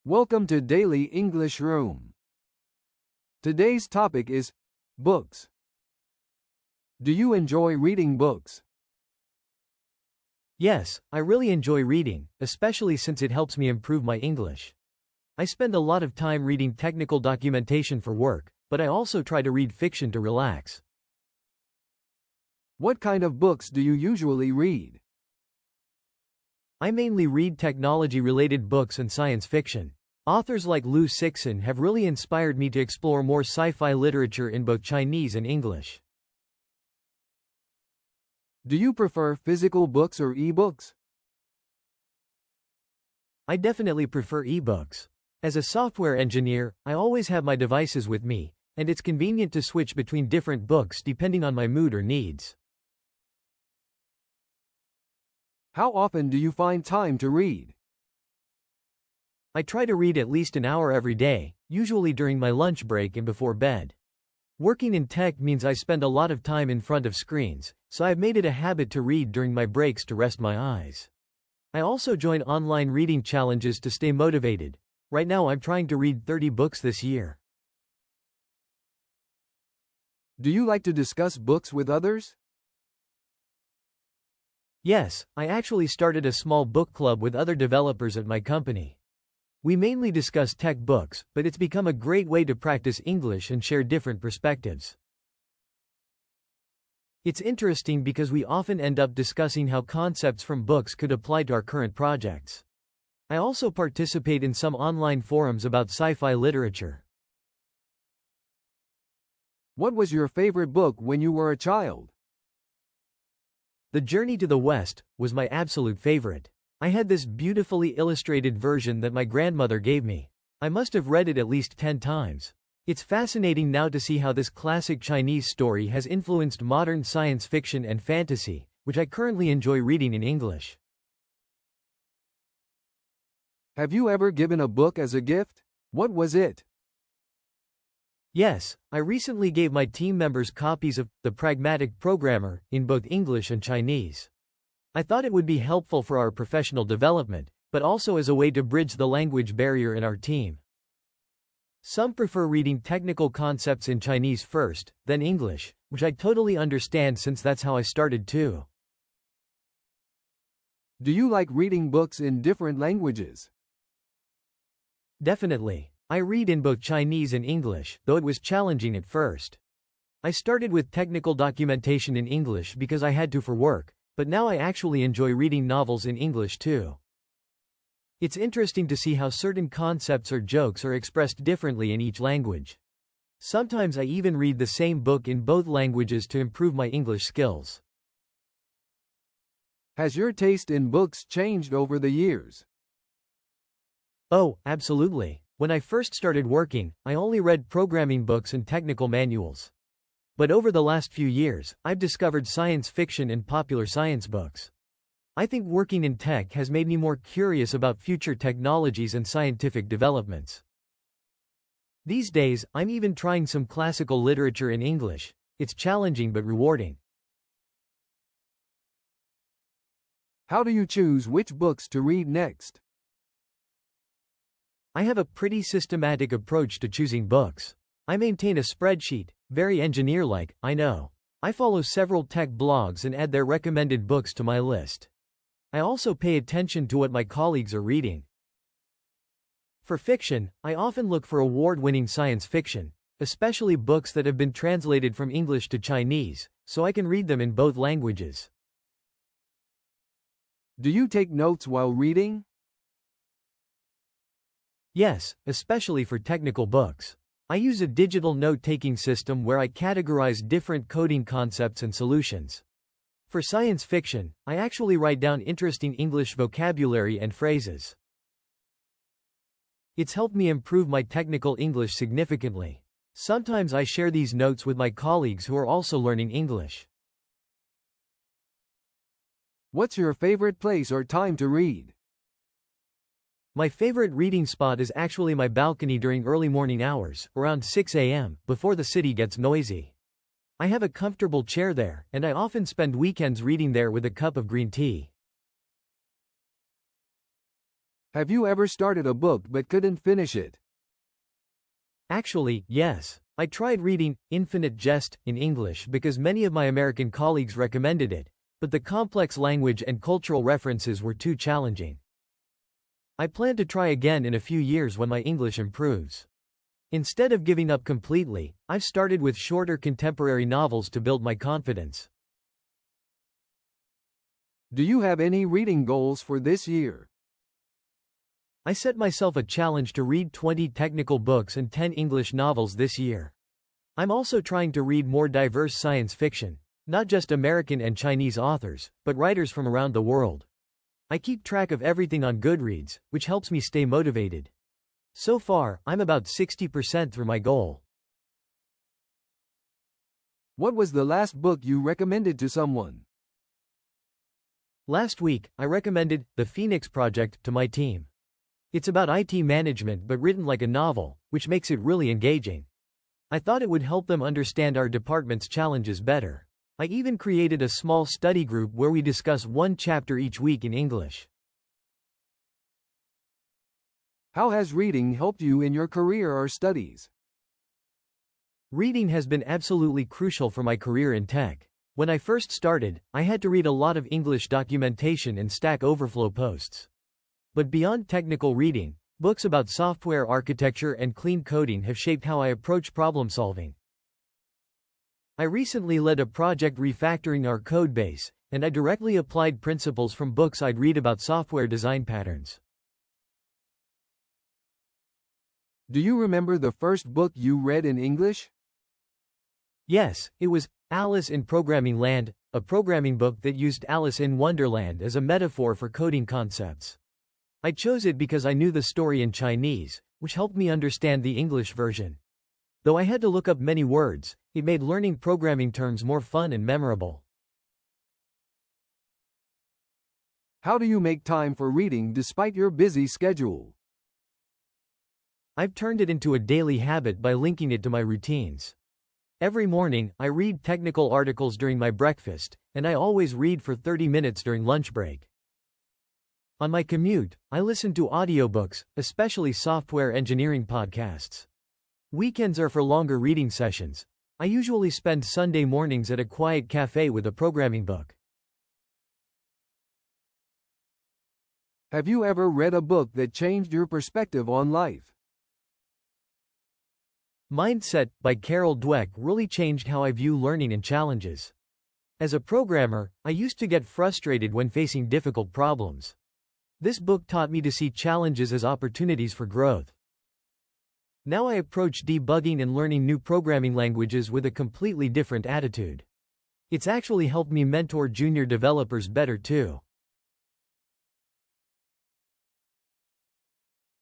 Welcome to Daily English Room. Today's topic is books. Do you enjoy reading books? Yes, I really enjoy reading, especially since it helps me improve my English. I spend a lot of time reading technical documentation for work, but I also try to read fiction to relax. What kind of books do you usually read? I mainly read technology-related books and science fiction. Authors like Liu Cixin have really inspired me to explore more sci-fi literature in both Chinese and English. Do you prefer physical books or ebooks? I definitely prefer ebooks. As a software engineer, I always have my devices with me, and it's convenient to switch between different books depending on my mood or needs. How often do you find time to read? I try to read at least an hour every day, usually during my lunch break and before bed. Working in tech means I spend a lot of time in front of screens, so I've made it a habit to read during my breaks to rest my eyes. I also join online reading challenges to stay motivated. Right now I'm trying to read 30 books this year. Do you like to discuss books with others? Yes, I actually started a small book club with other developers at my company. We mainly discuss tech books, but it's become a great way to practice English and share different perspectives. It's interesting because we often end up discussing how concepts from books could apply to our current projects. I also participate in some online forums about sci-fi literature. What was your favorite book when you were a child? The Journey to the West was my absolute favorite. I had this beautifully illustrated version that my grandmother gave me. I must have read it at least 10 times. It's fascinating now to see how this classic Chinese story has influenced modern science fiction and fantasy, which I currently enjoy reading in English. Have you ever given a book as a gift? What was it? Yes, I recently gave my team members copies of The Pragmatic Programmer in both English and Chinese. I thought it would be helpful for our professional development, but also as a way to bridge the language barrier in our team. Some prefer reading technical concepts in Chinese first, then English, which I totally understand since that's how I started too. Do you like reading books in different languages? Definitely. I read in both Chinese and English, though it was challenging at first. I started with technical documentation in English because I had to for work, but now I actually enjoy reading novels in English too. It's interesting to see how certain concepts or jokes are expressed differently in each language. Sometimes I even read the same book in both languages to improve my English skills. Has your taste in books changed over the years? Oh, absolutely. When I first started working, I only read programming books and technical manuals. But over the last few years, I've discovered science fiction and popular science books. I think working in tech has made me more curious about future technologies and scientific developments. These days, I'm even trying some classical literature in English. It's challenging but rewarding. How do you choose which books to read next? I have a pretty systematic approach to choosing books. I maintain a spreadsheet, very engineer-like, I know. I follow several tech blogs and add their recommended books to my list. I also pay attention to what my colleagues are reading. For fiction, I often look for award-winning science fiction, especially books that have been translated from English to Chinese, so I can read them in both languages. Do you take notes while reading? Yes, especially for technical books. I use a digital note-taking system where I categorize different coding concepts and solutions. For science fiction, I actually write down interesting English vocabulary and phrases. It's helped me improve my technical English significantly. Sometimes I share these notes with my colleagues who are also learning English. What's your favorite place or time to read? My favorite reading spot is actually my balcony during early morning hours, around 6 a.m., before the city gets noisy. I have a comfortable chair there, and I often spend weekends reading there with a cup of green tea. Have you ever started a book but couldn't finish it? Actually, yes. I tried reading Infinite Jest in English because many of my American colleagues recommended it, but the complex language and cultural references were too challenging. I plan to try again in a few years when my English improves. Instead of giving up completely, I've started with shorter contemporary novels to build my confidence. Do you have any reading goals for this year? I set myself a challenge to read 20 technical books and 10 English novels this year. I'm also trying to read more diverse science fiction, not just American and Chinese authors, but writers from around the world. I keep track of everything on Goodreads, which helps me stay motivated. So far, I'm about 60% through my goal. What was the last book you recommended to someone? Last week, I recommended The Phoenix Project to my team. It's about IT management but written like a novel, which makes it really engaging. I thought it would help them understand our department's challenges better. I even created a small study group where we discuss one chapter each week in English. How has reading helped you in your career or studies? Reading has been absolutely crucial for my career in tech. When I first started, I had to read a lot of English documentation and Stack Overflow posts. But beyond technical reading, books about software architecture and clean coding have shaped how I approach problem solving. I recently led a project refactoring our code base, and I directly applied principles from books I'd read about software design patterns. Do you remember the first book you read in English? Yes, it was Alice in Programming Land, a programming book that used Alice in Wonderland as a metaphor for coding concepts. I chose it because I knew the story in Chinese, which helped me understand the English version. Though I had to look up many words, it made learning programming terms more fun and memorable. How do you make time for reading despite your busy schedule? I've turned it into a daily habit by linking it to my routines. Every morning, I read technical articles during my breakfast, and I always read for 30 minutes during lunch break. On my commute, I listen to audiobooks, especially software engineering podcasts. Weekends are for longer reading sessions. I usually spend Sunday mornings at a quiet cafe with a programming book. Have you ever read a book that changed your perspective on life? Mindset by Carol Dweck really changed how I view learning and challenges. As a programmer, I used to get frustrated when facing difficult problems. This book taught me to see challenges as opportunities for growth. Now I approach debugging and learning new programming languages with a completely different attitude. It's actually helped me mentor junior developers better too.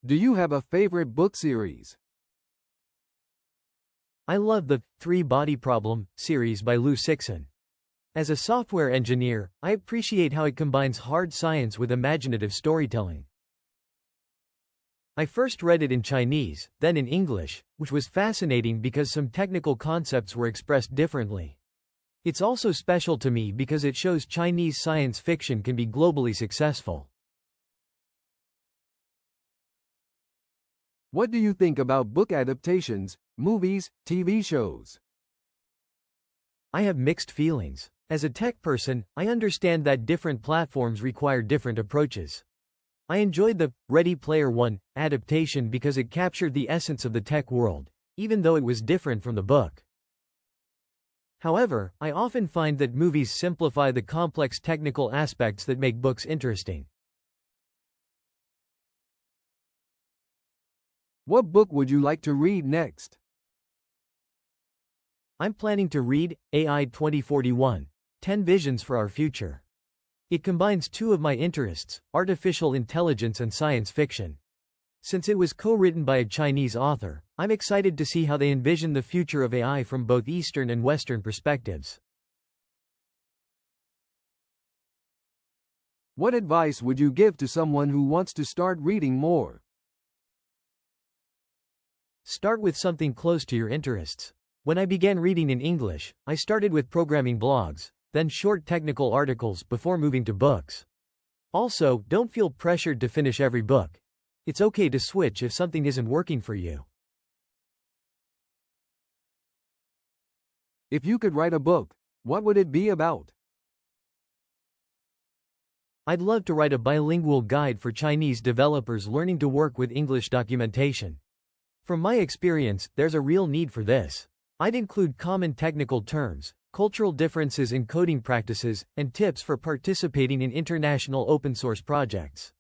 Do you have a favorite book series? I love the Three-Body Problem series by Lou Sixon. As a software engineer, I appreciate how it combines hard science with imaginative storytelling. I first read it in Chinese, then in English, which was fascinating because some technical concepts were expressed differently. It's also special to me because it shows Chinese science fiction can be globally successful. What do you think about book adaptations, movies, TV shows? I have mixed feelings. As a tech person, I understand that different platforms require different approaches. I enjoyed the Ready Player One adaptation because it captured the essence of the tech world, even though it was different from the book. However, I often find that movies simplify the complex technical aspects that make books interesting. What book would you like to read next? I'm planning to read AI 2041, 10 Visions for Our Future. It combines two of my interests, artificial intelligence and science fiction. Since it was co-written by a Chinese author, I'm excited to see how they envision the future of AI from both Eastern and Western perspectives. What advice would you give to someone who wants to start reading more? Start with something close to your interests. When I began reading in English, I started with programming blogs, then short technical articles before moving to books. Also, don't feel pressured to finish every book. It's okay to switch if something isn't working for you. If you could write a book, what would it be about? I'd love to write a bilingual guide for Chinese developers learning to work with English documentation. From my experience, there's a real need for this. I'd include common technical terms, cultural differences in coding practices, and tips for participating in international open-source projects.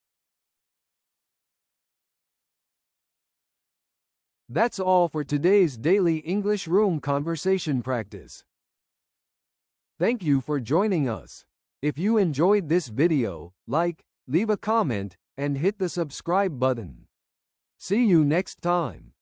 That's all for today's Daily English Room Conversation Practice. Thank you for joining us. If you enjoyed this video, like, leave a comment, and hit the subscribe button. See you next time.